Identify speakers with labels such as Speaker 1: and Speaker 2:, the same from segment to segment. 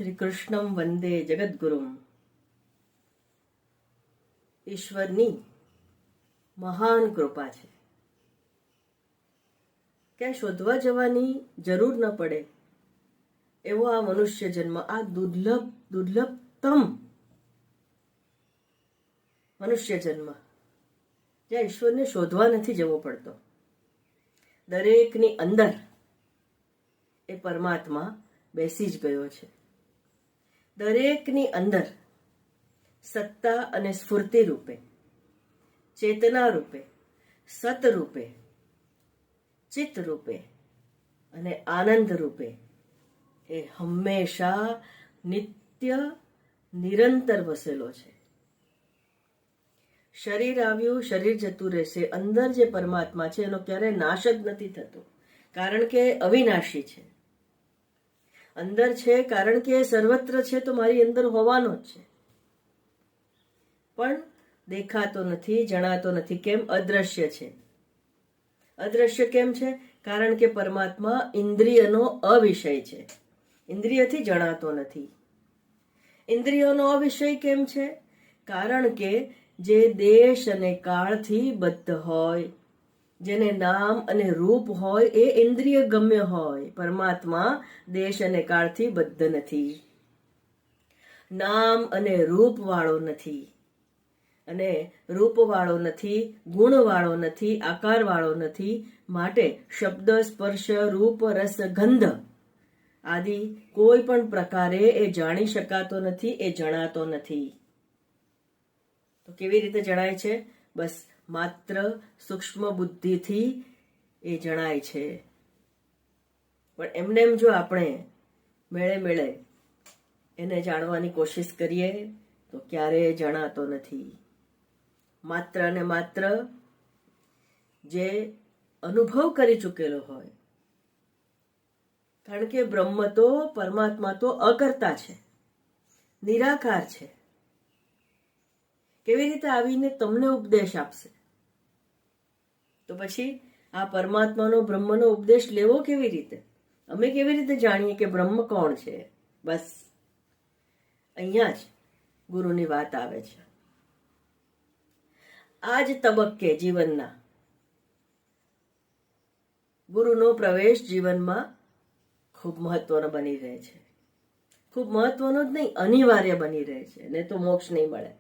Speaker 1: શ્રી કૃષ્ણમ વંદે જગદગુરુમ. ઈશ્વરની મહાન કૃપા છે. ક્યાંય શોધવા જવાની જરૂર ન પડે એવો આ મનુષ્ય જન્મ, આ દુર્લભતમ મનુષ્ય જન્મ, જ્યાં ઈશ્વરને શોધવા નથી જવો પડતો. દરેકની અંદર એ પરમાત્મા બેસી જ ગયો છે. દરેકની અંદર સત્તા અને સ્ફૂર્તિ રૂપે, ચેતના રૂપે, સત રૂપે, ચિત્ત રૂપે અને આનંદ રૂપે એ હંમેશા નિત્ય નિરંતર વસેલો છે. શરીર આવ્યું, શરીર જતું રહેશે. અંદર જે પરમાત્મા છે એનો ક્યારેય નાશ જ નથી થતો, કારણ કે અવિનાશી છે. અંદર છે કારણ કે સર્વત્ર છે, તો મારી અંદર હોવાનો જ છે. પણ દેખાતો નથી, જણાતો નથી. કેમ? અદ્રશ્ય છે. અદ્રશ્ય કેમ છે? કારણ કે પરમાત્મા ઇન્દ્રિયનો અવિષય છે, ઇન્દ્રિયથી જણાતો નથી. ઇન્દ્રિયોનો અવિષય કેમ છે? કારણ કે જે દેશ અને કાળથી બદ્ધ હોય, જેને નામ અને રૂપ હોય, એ ઇન્દ્રિય ગમ્ય હોય. પરમાત્મા દેશ અને કાળથી બદ્ધ નથી, નામ અને રૂપ વાળો નથી, અને રૂપ વાળો નથી, ગુણ વાળો નથી, આકાર વાળો નથી. માટે શબ્દ, સ્પર્શ, રૂપ, રસ, ગંધ આદિ કોઈ પણ પ્રકારે એ જાણી શકાતો નથી, એ જણાતો નથી. તો કેવી રીતે જણાય છે? બસ માત્ર સૂક્ષ્મ બુદ્ધિથી એ જણાય છે. પણ એમને એમ જો આપણે મેળે એને જાણવાની કોશિશ કરીએ તો ક્યારેય જણાતો નથી. માત્ર ને માત્ર જે અનુભવ કરી ચૂકેલો હોય, કારણ કે બ્રહ્મ તો, પરમાત્મા તો અકર્તા છે, નિરાકાર છે. કેવી રીતે આવીને તમને ઉપદેશ આપશે? તો પછી આ પરમાત્માનો, બ્રહ્મનો ઉપદેશ લેવો કેવી રીતે? અમે કેવી રીતે જાણીએ કે બ્રહ્મ કોણ છે? બસ અહીંયા જ ગુરુની વાત આવે છે. આ જ તબક્કે જીવનના ગુરુનો પ્રવેશ જીવનમાં ખૂબ મહત્વનો બની રહે છે. ખૂબ મહત્વનો જ નહીં, અનિવાર્ય બની રહે છે, ને તો મોક્ષ નહીં મળે.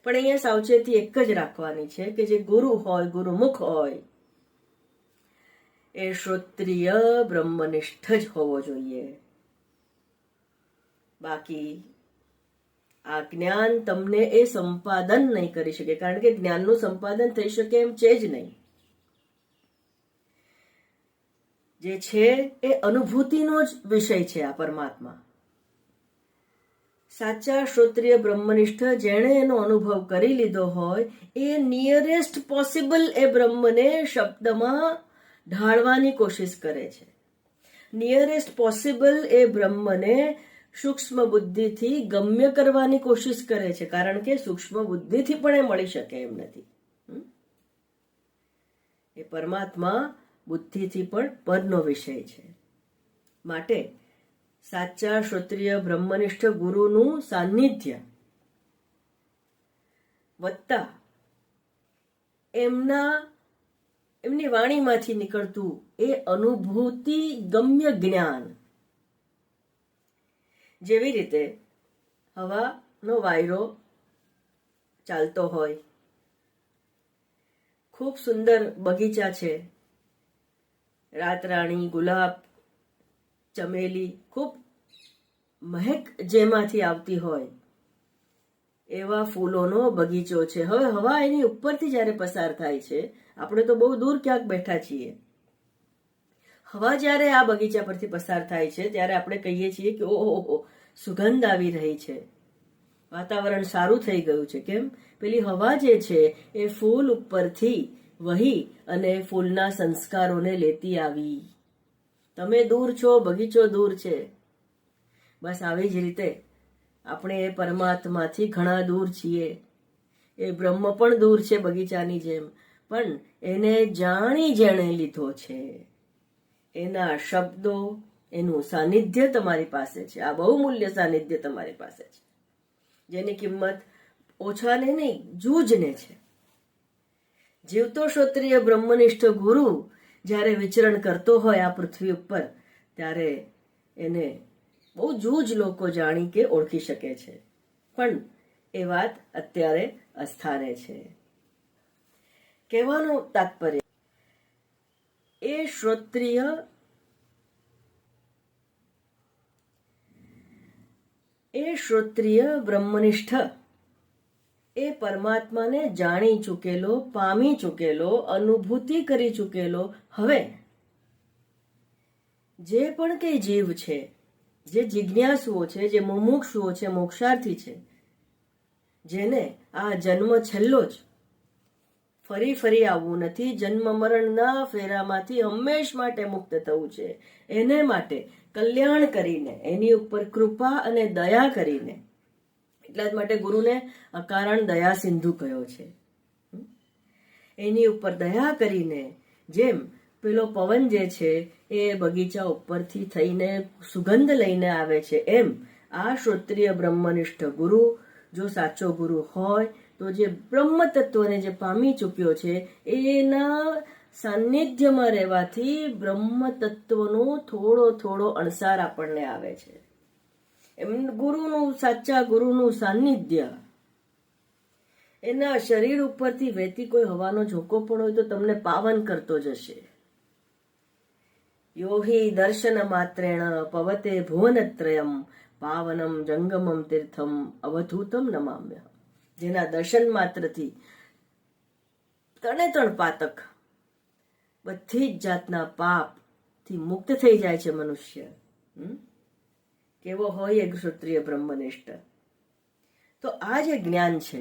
Speaker 1: પણ અહીંયા સાવચેતી એક જ રાખવાની છે કે જે ગુરુ હોય, ગુરુમુખ હોય, એ શ્રોત્રિય બ્રહ્મનિષ્ઠ જ હોવો જોઈએ. બાકી આ જ્ઞાન તમને એ સંપાદન નહીં કરી શકે, કારણ કે જ્ઞાનનું સંપાદન થઈ શકે એમ છે જ નહીં. જે છે એ અનુભૂતિનો જ વિષય છે આ પરમાત્મા. સાચા શ્રોત્રિય બ્રહ્મનિષ્ઠ જેણે એનો અનુભવ કરી લીધો હોય, એ નિયરેસ્ટ પોસિબલ એ બ્રહ્મને શબ્દમાં ઢાળવાની કોશિશ કરે છે. નિયરેસ્ટ પોસિબલ એ બ્રહ્મને સૂક્ષ્મ બુદ્ધિથી ગમ્ય કરવાની કોશિશ કરે છે, કારણ કે સૂક્ષ્મ બુદ્ધિથી પણ એ મળી શકે એમ નથી. એ પરમાત્મા બુદ્ધિથી પણ પરનો વિષય છે. માટે સાચા શ્રોત્રિય બ્રહ્મનિષ્ઠ ગુરુનું સાનિધ્ય વત્તા એમની વાણીમાંથી નીકળતું એ અનુભૂતિ ગમ્ય જ્ઞાન, જેવી રીતે હવાનો વાયરો ચાલતો હોય, ખૂબ સુંદર બગીચા છે, રાતરાણી, ગુલાબ, ચમેલી, ખૂબ મહેક જેમાંથી આવતી હોય એવા ફૂલોનો બગીચો છે. હવે હવા એની ઉપરથી જ્યારે પસાર થાય છે, આપણે તો બહુ દૂર ક્યાંક બેઠા છીએ, હવા જ્યારે આ બગીચા પરથી પસાર થાય છે ત્યારે આપણે કહીએ છીએ કે ઓહો, સુગંધ આવી રહી છે, વાતાવરણ સારું થઈ ગયું છે. કેમ? પેલી હવા જે છે એ ફૂલ ઉપરથી વહી અને ફૂલના સંસ્કારોને લેતી આવી. તમે દૂર છો, બગીચો દૂર છે. બસ આવી જ રીતે આપણે એ પરમાત્માથી ઘણા દૂર છીએ. એ બ્રહ્મ પણ દૂર છે બગીચાની જેમ, પણ એને જાણી જેણે લીધો છે, એના શબ્દો, એનું સાનિધ્ય તમારી પાસે છે. આ બહુમૂલ્ય સાનિધ્ય તમારી પાસે છે, જેની કિંમત ઓછાને નહીં, જૂજને છે. જીવતો ક્ષત્રિય બ્રહ્મનિષ્ઠ ગુરુ જ્યારે વિચરણ કરતો હોય આ પૃથ્વી ઉપર, ત્યારે એને બહુ જૂજ લોકો જાણી કે ઓળખી શકે છે. પણ એ વાત અત્યારે અસ્થાને છે. કહેવાનું તાત્પર્ય, એ શ્રોત્રિય બ્રહ્મનિષ્ઠ એ પરમાત્માને જાણી ચૂકેલો, પામી ચૂકેલો, અનુભૂતિ કરી ચૂકેલો. હવે જે પણ કઈ જીવ છે, જે જિજ્ઞાસુઓ છે, જે મુમુક્ષુઓ છે, મોક્ષાર્થી છે, જેને આ જન્મ છેલ્લો જ, ફરી ફરી આવવું નથી, જન્મ મરણના ફેરામાંથી હંમેશ માટે મુક્ત થવું છે, એને માટે કલ્યાણ કરીને, એની ઉપર કૃપા અને દયા કરીને, એટલા જ માટે ગુરુને અકારણ દયા સિંધુ કહ્યો છે. એની ઉપર દયા કરીને, જેમ પેલો પવન જે છે એ બગીચા ઉપરથી થઈને સુગંધ લઈને આવે છે, એમ આ શ્રોત્રિય બ્રહ્મનિષ્ઠ ગુરુ જો સાચો ગુરુ હોય તો જે બ્રહ્મ તત્વને જે પામી ચૂક્યો છે, એના સાનિધ્યમાં રહેવાથી બ્રહ્મ તત્વનો થોડો થોડો અણસાર આપણને આવે છે. એમ ગુરુનું, સાચા ગુરુનું સાનિધ્ય, એના શરીર ઉપરથી વહેતી કોઈ હવાનો ઝોકો પણ હોય તો તમને પાવન કરતો જશે. યોહી દર્શન માત્રેણ પવતે ભુવનત્રયમ પાવનમ જંગમમ તીર્થમ અવધૂતમ નમામ્ય. જેના દર્શન માત્રથી ત્રણે પાતક, બધી જ જાતના પાપથી મુક્ત થઈ જાય છે મનુષ્ય. કેવો હોય એ ક્ષત્રિય બ્રહ્મનિષ્ઠ. તો આ જે જ્ઞાન છે,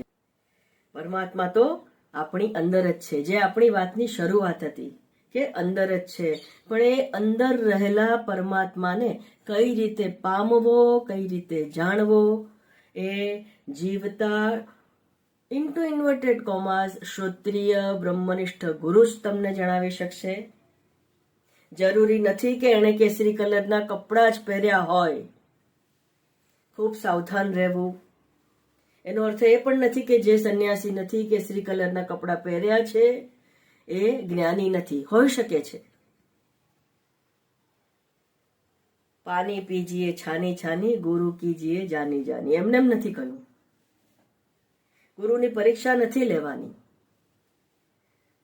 Speaker 1: પરમાત્મા તો આપણી અંદર જ છે, જે આપણી વાતની શરૂઆત હતી કે અંદર જ છે. પણ એ અંદર રહેલા પરમાત્માને કઈ રીતે પામવો, કઈ રીતે જાણવો, એ જીવતા ઇન્ટુ ઇન્વર્ટેડ કોમાસ શ્રોત્રિય બ્રહ્મનિષ્ઠ ગુરુ જ તમને જણાવી શકશે. જરૂરી નથી કે એણે કેસરી કલરના કપડાં જ પહેર્યા હોય. ખૂબ સાવધાન રહેવું. એનો અર્થ એ પણ નથી કે જે સંન્યાસી નથી કેસરી કલરના કપડાં પહેર્યા છે એ જ્ઞાની નથી. હોઈ શકે છે. પાણી પીજીએ છાની છાની, ગુરુ કીજીએ જાની જાની. એમને એમ નથી કહ્યું. ગુરુની પરીક્ષા નથી લેવાની.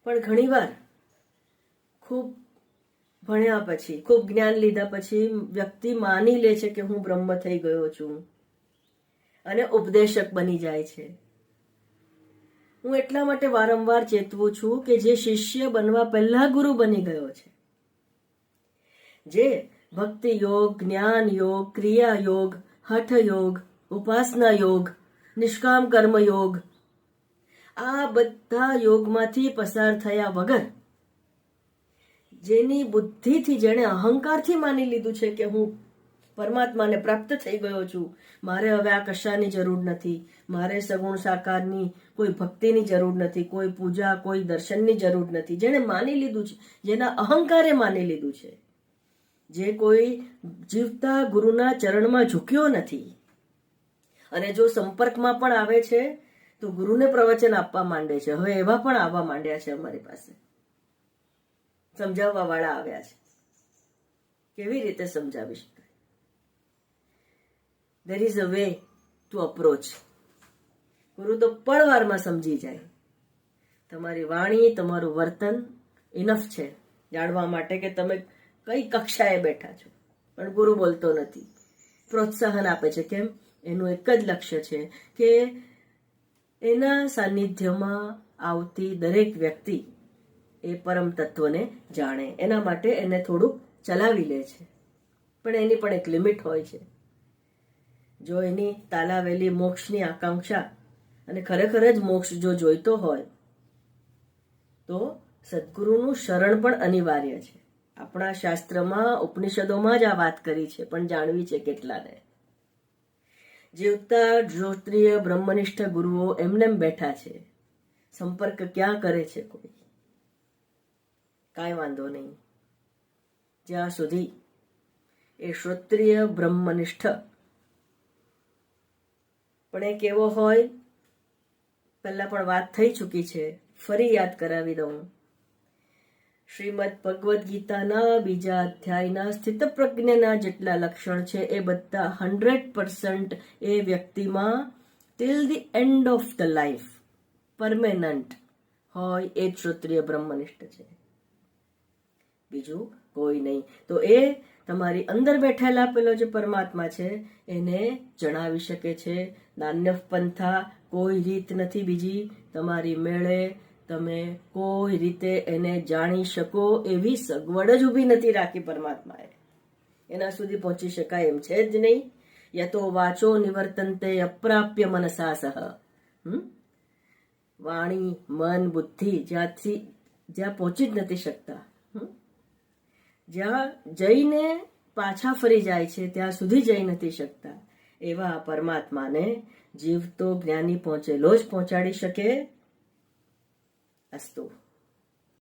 Speaker 1: પણ ઘણીવાર ખૂબ ભણ્યા પછી, ખૂબ જ્ઞાન લીધા પછી વ્યક્તિ માની લે છે કે હું બ્રહ્મ થઈ ગયો છું અને ઉપદેશક બની જાય છે. હું એટલા માટે વારંવાર ચેતવું છું કે જે શિષ્ય બનવા પહેલા ગુરુ બની ગયો છે, જે ભક્તિ યોગ, જ્ઞાન યોગ, ક્રિયા યોગ, હઠ યોગ, ઉપાસના યોગ, નિષ્કામ કર્મ યોગ, આ બધા યોગમાંથી પસાર થયા વગર, જેની બુદ્ધિથી, જેણે અહંકારથી માની લીધું છે કે હું પરમાત્માને પ્રાપ્ત થઈ ગયો છું, મારે હવે આ કશાની જરૂર નથી, મારે સગુણ સાકારની કોઈ ભક્તિની જરૂર નથી, કોઈ પૂજા, કોઈ દર્શનની જરૂર નથી, જેણે માની લીધું છે, જેના અહંકારે માની લીધું છે, જે કોઈ જીવતા ગુરુના ચરણમાં ઝૂક્યો નથી, અને જો સંપર્કમાં પણ આવે છે તો ગુરુને પ્રવચન આપવા માંડે છે. હવે એવા પણ આવવા માંડ્યા છે અમારી પાસે, સમજાવવા વાળા આવ્યા છે. કેવી રીતે સમજાવી શકાય? there is a way to approach. ગુરુ તો પળવારમાં સમજી જાય. તમારી વાણી, તમારું વર્તન ઇનફ છે જાણવા માટે કે તમે કઈ કક્ષાએ બેઠા છો. પણ ગુરુ બોલતો નથી, પ્રોત્સાહન આપે છે. કેમ? એનું એક જ લક્ષ્ય છે કે એના સાનિધ્યમાં આવતી દરેક વ્યક્તિ એ પરમ તત્વને જાણે. એના માટે એને થોડુંક ચલાવી લે છે, પણ એની પણ એક લિમિટ હોય છે. જો એની તાલાવેલી મોક્ષની આકાંક્ષા અને ખરેખર જ મોક્ષ જો જોઈતો હોય તો સદગુરુનું શરણ પણ અનિવાર્ય છે. આપણા શાસ્ત્રમાં, ઉપનિષદોમાં જ આ વાત કરી છે, પણ જાણવી છે કેટલાને. જીવતા શ્રોત્રિય બ્રહ્મનિષ્ઠ ગુરુઓ એમનેમ બેઠા છે. સંપર્ક ક્યાં કરે છે કોઈ? કાંઈ વાંધો નહીં, જ્યાં સુધી એ શ્રોત્રિય બ્રહ્મનિષ્ઠ. પણ એ કેવો હોય, પહેલા પણ વાત થઈ ચૂકી છે, ફરી યાદ કરાવી દઉં. શ્રીમદ ભગવદ્ ગીતાના બીજા અધ્યાયના સ્થિતપ્રજ્ઞના જેટલા લક્ષણ છે એ બધા 100% એ વ્યક્તિમાં till the end of the life permanent હોય એ જ શ્રોત્રિય બ્રહ્મનિષ્ઠ છે, બીજું કોઈ નહીં. તો એ તમારી અંદર બેઠેલા પેલો જે પરમાત્મા છે એને જણાવી શકે છે. નાન્યફ પંથા, કોઈ રીત નથી બીજી તમારી મેળે તમે કોઈ રીતે એને જાણી શકો એવી સગવડ જ ઊભી નથી રાખી પરમાત્માએ. એના સુધી પહોંચી શકાય એમ છે જ નહીં. યતો વાચો નિવર્તન્તે અપ્રાપ્ય મનસા સહ. વાણી, મન, બુદ્ધિ જ્યાં પહોંચી જ નથી શકતા, જ્યાં જઈને પાછા ફરી જાય છે ત્યાં સુધી જઈ નથી શકતા એવા પરમાત્માને જીવતો જ્ઞાની પહોંચેલો જ પહોંચાડી શકે. અસ્તુ.